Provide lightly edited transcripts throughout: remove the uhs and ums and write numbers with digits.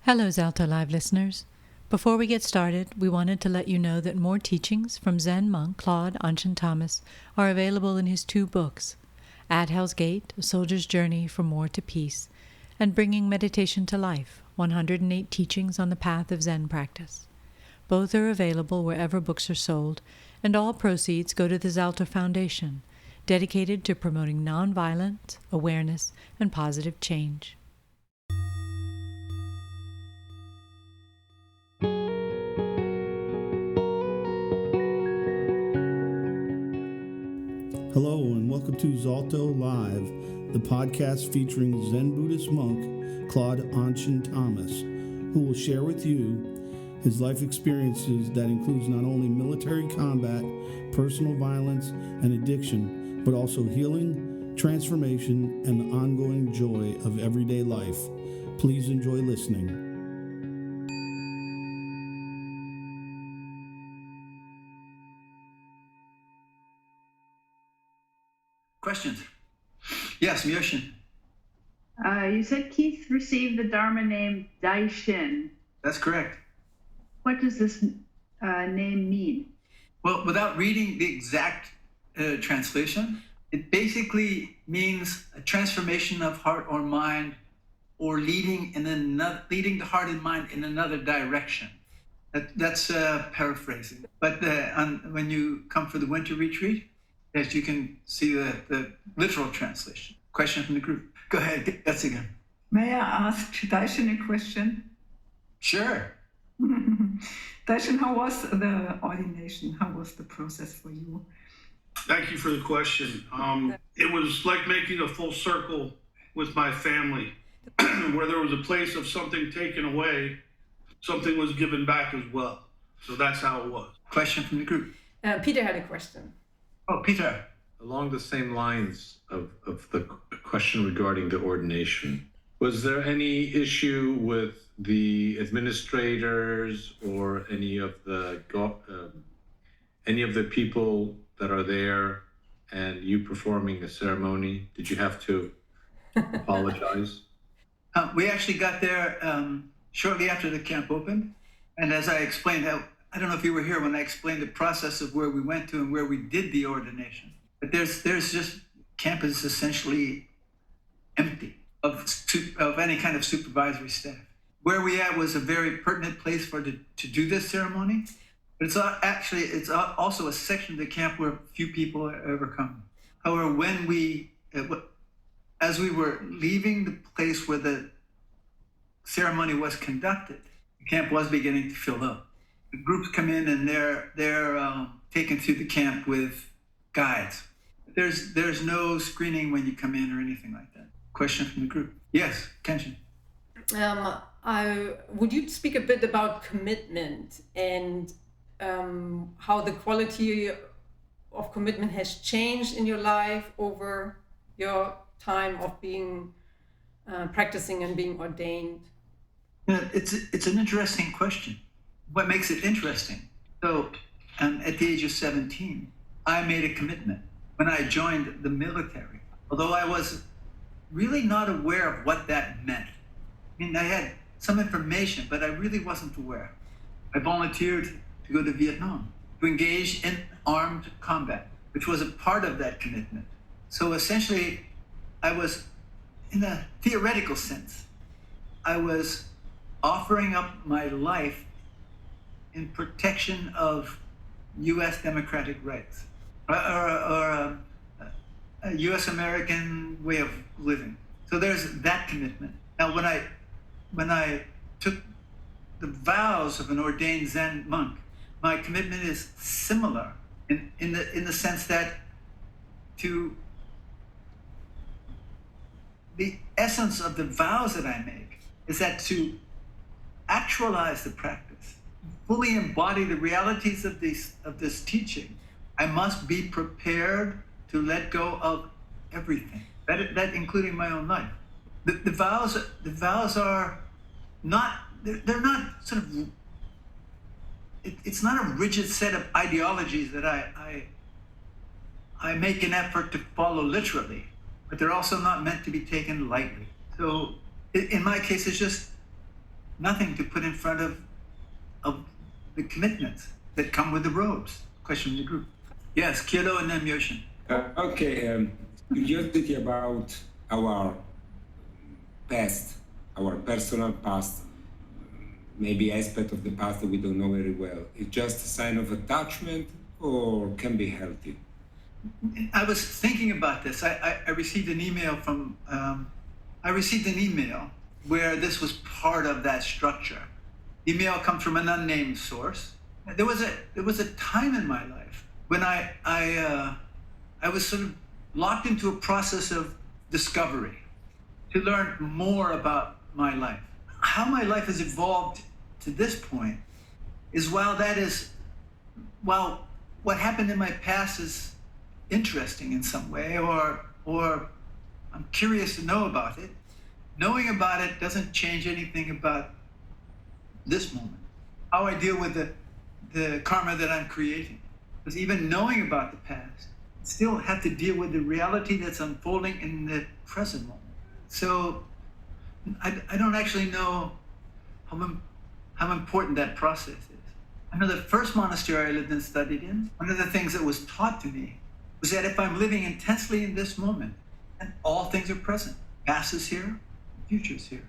Hello, Zalto Live listeners. Before we get started, we wanted to let you know that more teachings from Zen monk Claude AnShin Thomas are available in his two books, At Hell's Gate, A Soldier's Journey from War to Peace, and Bringing Meditation to Life, 108 Teachings on the Path of Zen Practice. Both are available wherever books are sold, and all proceeds go to the Zalto Foundation, dedicated to promoting nonviolence, awareness, and positive change. Hello and welcome to Zalto Live, the podcast featuring Zen Buddhist monk Claude AnShin Thomas, who will share with you his life experiences that includes not only military combat, personal violence, and addiction, but also healing, transformation, and the ongoing joy of everyday life. Please enjoy listening. Questions? Yes, Myoshin. You said Keith received the Dharma name DaiShin. That's correct. What does this name mean? Well, without reading the exact translation, it basically means a transformation of heart or mind, or leading the heart and mind in another direction. That's paraphrasing. But when you come for the winter retreat, yes, you can see the literal translation. Question from the group. Go ahead, that's again. May I ask DaiShin a question? Sure. DaiShin, how was the ordination? How was the process for you? Thank you for the question. It was like making a full circle with my family, where there was a place of something taken away, something was given back as well. So that's how it was. Question from the group. Peter had a question. Oh, Peter. Along the same lines of the question regarding the ordination, was there any issue with the administrators or any of the people that are there and you performing a ceremony? Did you have to apologize? We actually got there shortly after the camp opened. And as I explained, I don't know if you were here when I explained the process of where we went to and where we did the ordination. But there's just, camp is essentially empty of any kind of supervisory staff. Where we at was a very pertinent place to do this ceremony. But it's also a section of the camp where few people ever come. However, as we were leaving the place where the ceremony was conducted, the camp was beginning to fill up. The groups come in and they're taken through the camp with guides. There's no screening when you come in or anything like that. Question from the group. Yes, Kenshin. Would you speak a bit about commitment and how the quality of commitment has changed in your life over your time of being practicing and being ordained? Yeah, it's an interesting question. What makes it interesting? So, at the age of 17, I made a commitment when I joined the military, although I was really not aware of what that meant. I mean, I had some information, but I really wasn't aware. I volunteered to go to Vietnam, to engage in armed combat, which was a part of that commitment. So essentially, I was, in a theoretical sense, I was offering up my life in protection of U.S. democratic rights, or a U.S. American way of living. So there's that commitment. Now, when I took the vows of an ordained Zen monk, my commitment is similar in the sense that to the essence of the vows that I make is that to actualize the practice, fully embody the realities of this teaching, I must be prepared to let go of everything, that including my own life. The vows are not, they're not sort of, it's not a rigid set of ideologies that I make an effort to follow literally, but they're also not meant to be taken lightly. So in my case, it's just nothing to put in front of the commitments that come with the robes. Question from the group. Yes, Kyoto and then Myoshin. Okay, you just thinking about our past, our personal past, maybe aspect of the past that we don't know very well. It's just a sign of attachment or can be healthy? I was thinking about this. I received an email from, where this was part of that structure. Email comes from an unnamed source. There was a time in my life when I was sort of locked into a process of discovery to learn more about my life. How my life has evolved to this point is while what happened in my past is interesting in some way, or I'm curious to know about it, knowing about it doesn't change anything about this moment. How I deal with the karma that I'm creating. Because even knowing about the past, I still have to deal with the reality that's unfolding in the present moment. So I don't actually know how important that process is. I know the first monastery I lived and studied in, one of the things that was taught to me was that if I'm living intensely in this moment, then all things are present. Past is here, future is here.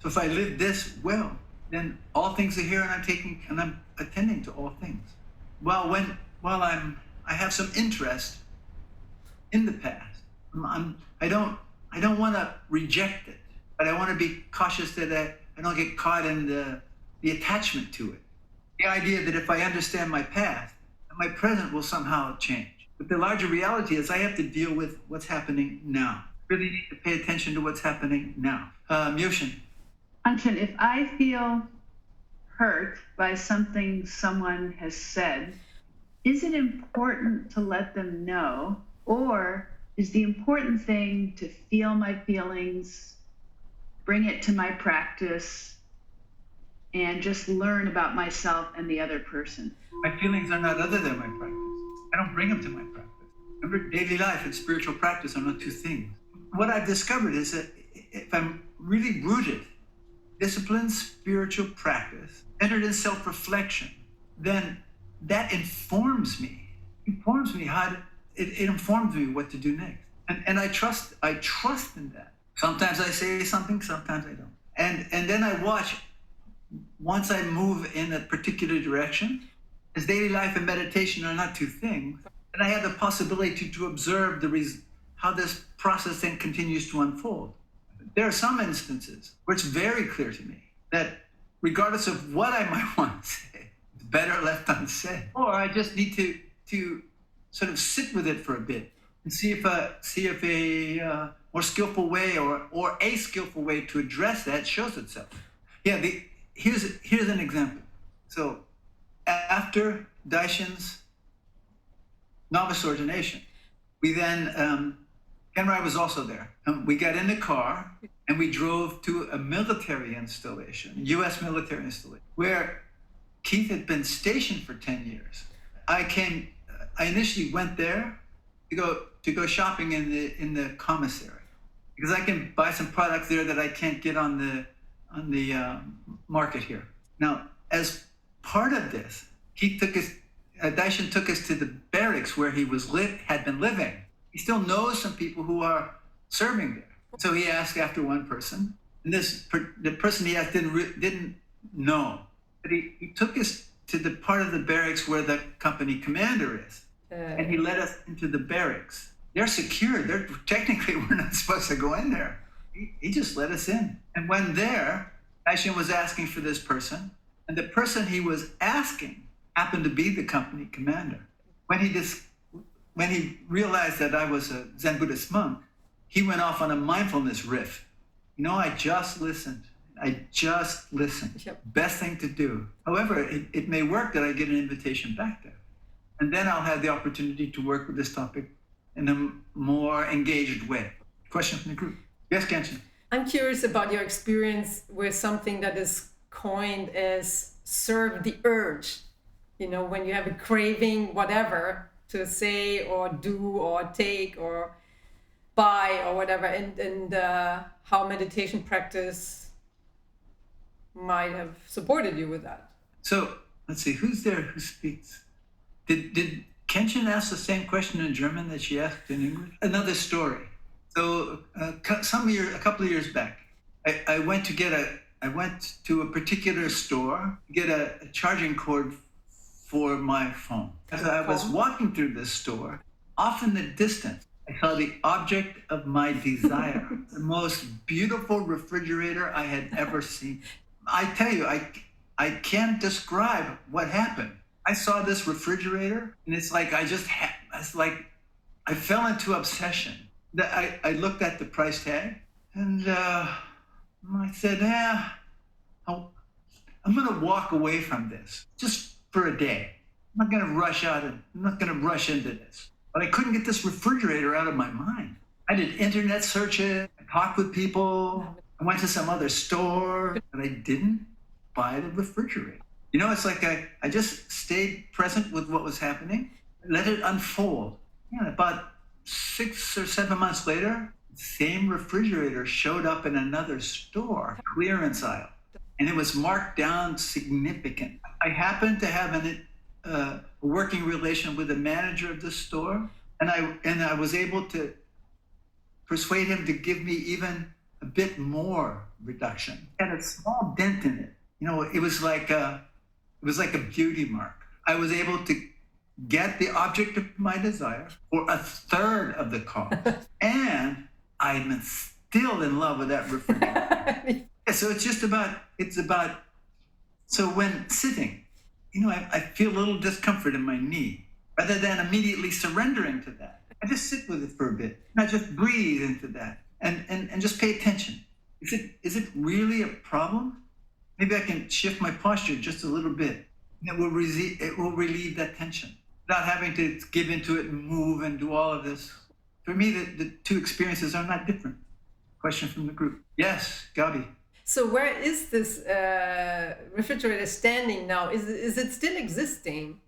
So if I live this well, then all things are here, and I'm attending to all things. While I have some interest in the past, I don't want to reject it, but I want to be cautious that I don't get caught in the attachment to it. The idea that if I understand my past, my present will somehow change. But the larger reality is I have to deal with what's happening now. Really need to pay attention to what's happening now. Myoshin. Anshin, if I feel hurt by something someone has said, is it important to let them know, or is the important thing to feel my feelings, bring it to my practice, and just learn about myself and the other person? My feelings are not other than my practice. I don't bring them to my practice. Remember, daily life and spiritual practice are not two things. What I've discovered is that if I'm really rooted, disciplined spiritual practice, centered in self-reflection, then that informs me. It informs me what to do next. And I trust in that. Sometimes I say something, sometimes I don't. And then I watch, once I move in a particular direction, as daily life and meditation are not two things, and I have the possibility to observe how this process then continues to unfold. There are some instances where it's very clear to me that regardless of what I might want to say, it's better left unsaid. Or I just need to sort of sit with it for a bit and see if a more skillful way or a skillful way to address that shows itself. Yeah, here's an example. So after DaiShin's novice ordination, we then, Kenrai was also there. We got in the car and we drove to a military installation, U.S. military installation, where Keith had been stationed for 10 years. I initially went there to go shopping in the commissary because I can buy some products there that I can't get on the market here. Now, as part of this, DaiShin took us to the barracks where he had been living. He still knows some people who are serving there. So he asked after one person, and the person he asked didn't know. But he took us to the part of the barracks where the company commander is. And he led us into the barracks. They're secure. Technically, we're not supposed to go in there. He just let us in. And when there, DaiShin was asking for this person, and the person he was asking happened to be the company commander. When he realized that I was a Zen Buddhist monk, he went off on a mindfulness riff. I just listened. Yep. Best thing to do. However, it may work that I get an invitation back there. And then I'll have the opportunity to work with this topic in a more engaged way. Question from the group. Yes, Kenshin. I'm curious about your experience with something that is coined as serve the urge. When you have a craving, whatever, to say or do or take or buy or whatever, and how meditation practice might have supported you with that. So let's see, who's there who speaks? Did Kenshin ask the same question in German that she asked in English? Another story. So a couple of years back, I went to a particular store to get a charging cord for my phone. As I was walking through this store, off in the distance, I saw the object of my desire, the most beautiful refrigerator I had ever seen. I tell you, I can't describe what happened. I saw this refrigerator, and it's like I fell into obsession. I looked at the price tag, and I said, I'm going to walk away from this just for a day. I'm not going to rush into this. But I couldn't get this refrigerator out of my mind. I did internet searches, I talked with people, I went to some other store, but I didn't buy the refrigerator. You know, it's like I just stayed present with what was happening, let it unfold. And about 6 or 7 months later, the same refrigerator showed up in another store, clearance aisle, and it was marked down significant. I happened to have a working relation with the manager of the store, and I was able to persuade him to give me even a bit more reduction. It had a small dent in it. You know, it was like a beauty mark. I was able to get the object of my desire for a third of the cost, and I'm still in love with that refrigerator. So so when sitting, you know, I feel a little discomfort in my knee. Rather than immediately surrendering to that, I just sit with it for a bit. And I just breathe into that and just pay attention. Is it really a problem? Maybe I can shift my posture just a little bit. And it will relieve that tension without having to give into it and move and do all of this. For me, the two experiences are not different. Question from the group. Yes, Gabi. So where is this refrigerator standing now? Is it still existing?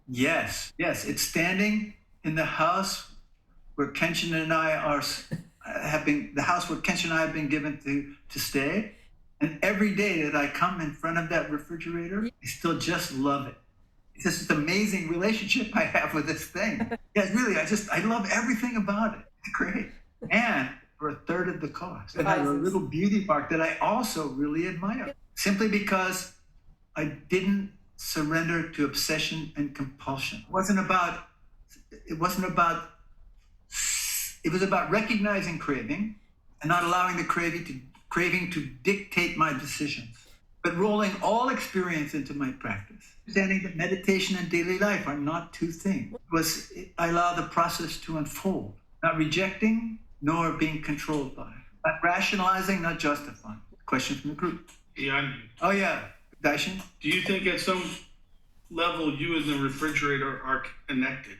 Yes, it's standing in the house where Kenshin and I have been given to stay. And every day that I come in front of that refrigerator, I still just love it. It's just an amazing relationship I have with this thing. Yes, really, I love everything about it. It's great. And for a third of the cost. It has a little beauty mark that I also really admire, simply because I didn't surrender to obsession and compulsion. It was about recognizing craving and not allowing the craving to dictate my decisions, but rolling all experience into my practice. Understanding that meditation and daily life are not two things. I allow the process to unfold, not rejecting nor being controlled by, not rationalizing, not justifying. Question from the group. Yeah. Oh yeah, DaiShin. Do you think at some level you and the refrigerator are connected?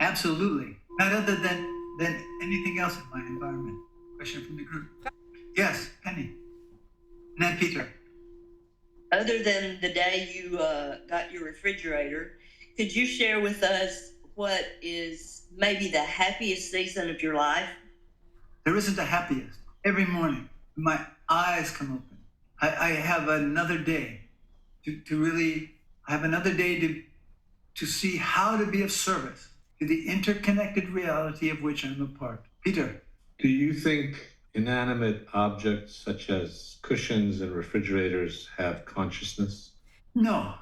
Absolutely. Not other than anything else in my environment. Question from the group. Yes, Penny. And then Peter. Other than the day you got your refrigerator, could you share with us what is maybe the happiest season of your life? There isn't a happiest. Every morning, my eyes come open. I have another day to see how to be of service to the interconnected reality of which I'm a part. Peter. Do you think inanimate objects such as cushions and refrigerators have consciousness? No.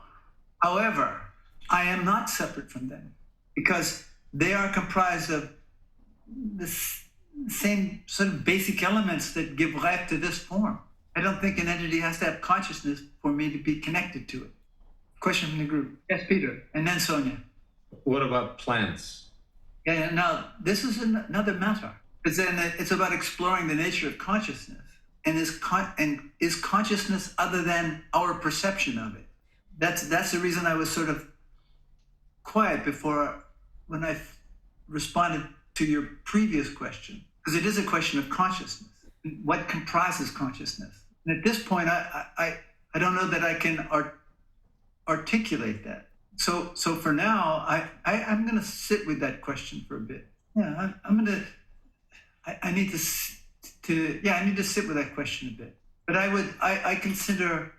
However, I am not separate from them because they are comprised of the same sort of basic elements that give life to this form. I don't think an entity has to have consciousness for me to be connected to it. Question from the group. Yes, Peter. And then Sonia. What about plants? Yeah, now this is another matter. It's about exploring the nature of consciousness and is consciousness other than our perception of it. That's the reason I was sort of quiet before when I responded to your previous question, because it is a question of consciousness. What comprises consciousness? And at this point, I don't know that I can articulate that. So for now, I'm going to sit with that question for a bit. Yeah, I need to sit with that question a bit. But I consider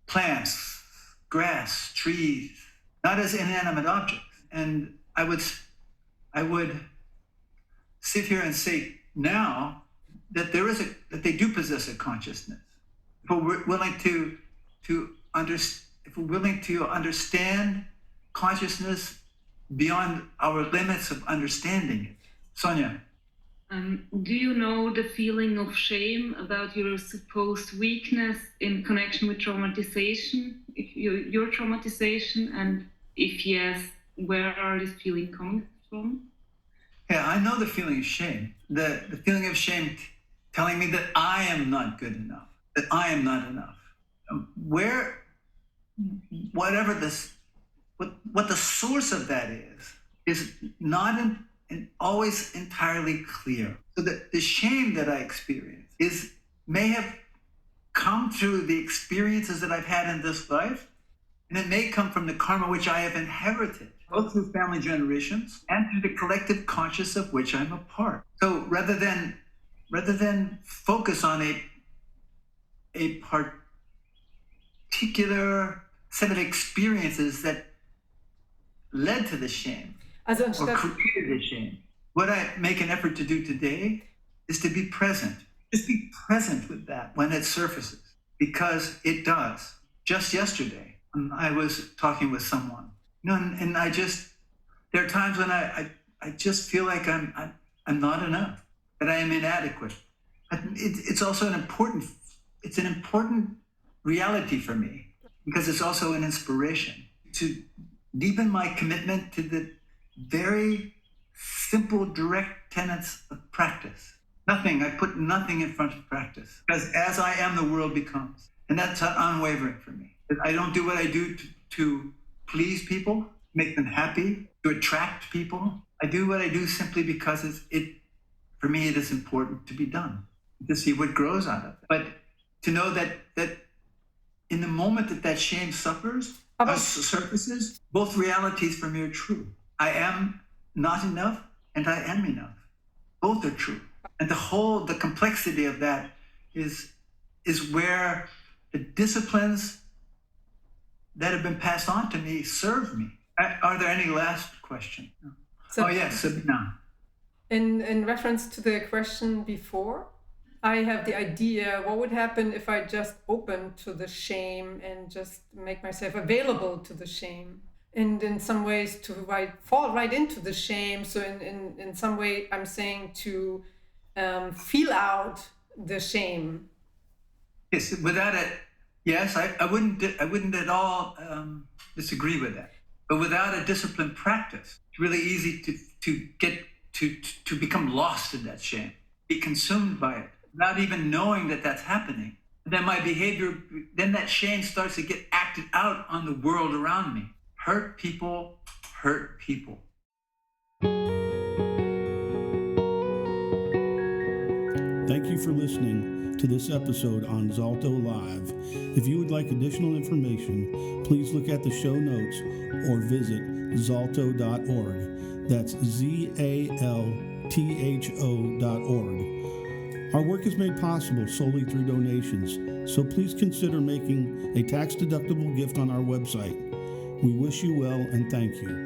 plants, grass, trees, not as inanimate objects. And I would sit here and say now that that they do possess a consciousness. If we're willing if we're willing to understand consciousness beyond our limits of understanding it. Sonia. Do you know the feeling of shame about your supposed weakness in connection with traumatization, your traumatization, and if yes, where are this feeling coming from? Yeah, I know the feeling of shame. The feeling of shame telling me that I am not good enough, that I am not enough. Whatever this, what the source of that is not always entirely clear. So that the shame that I experience may have come through the experiences that I've had in this life, and it may come from the karma which I have inherited, both through family generations and through the collective conscious of which I'm a part. So rather than focus on a particular set of experiences that led to the shame or created the shame, what I make an effort to do today is to be present. Just be present with that when it surfaces, because it does. Just yesterday, I was talking with someone, and there are times when I just feel like I'm not enough, that I am inadequate. It's also an important reality for me, because it's also an inspiration to deepen my commitment to the very simple, direct tenets of practice. I put nothing in front of practice, because as I am, the world becomes. And that's unwavering for me. I don't do what I do to please people, make them happy, to attract people. I do what I do simply because for me, it is important to be done, to see what grows out of it. But to know that in the moment that shame surfaces, both realities for me are true. I am not enough, and I am enough. Both are true. And the complexity of that is where the disciplines that have been passed on to me serve me. Are there any last questions? Yes, Sabina. In reference to the question before, I have the idea, what would happen if I just opened to the shame and just make myself available to the shame? And in some ways fall right into the shame. So in some way, I'm saying to feel out the shame. Yes, without it, yes, I wouldn't at all disagree with that. But without a disciplined practice, it's really easy to become lost in that shame, be consumed by it, without even knowing that that's happening. Then my behavior, then that shame starts to get acted out on the world around me. Hurt people hurt people. Thank you for listening to this episode on Zalto Live. If you would like additional information, please look at the show notes or visit zalto.org. That's ZALTHO.org. Our work is made possible solely through donations, so please consider making a tax-deductible gift on our website. We wish you well and thank you.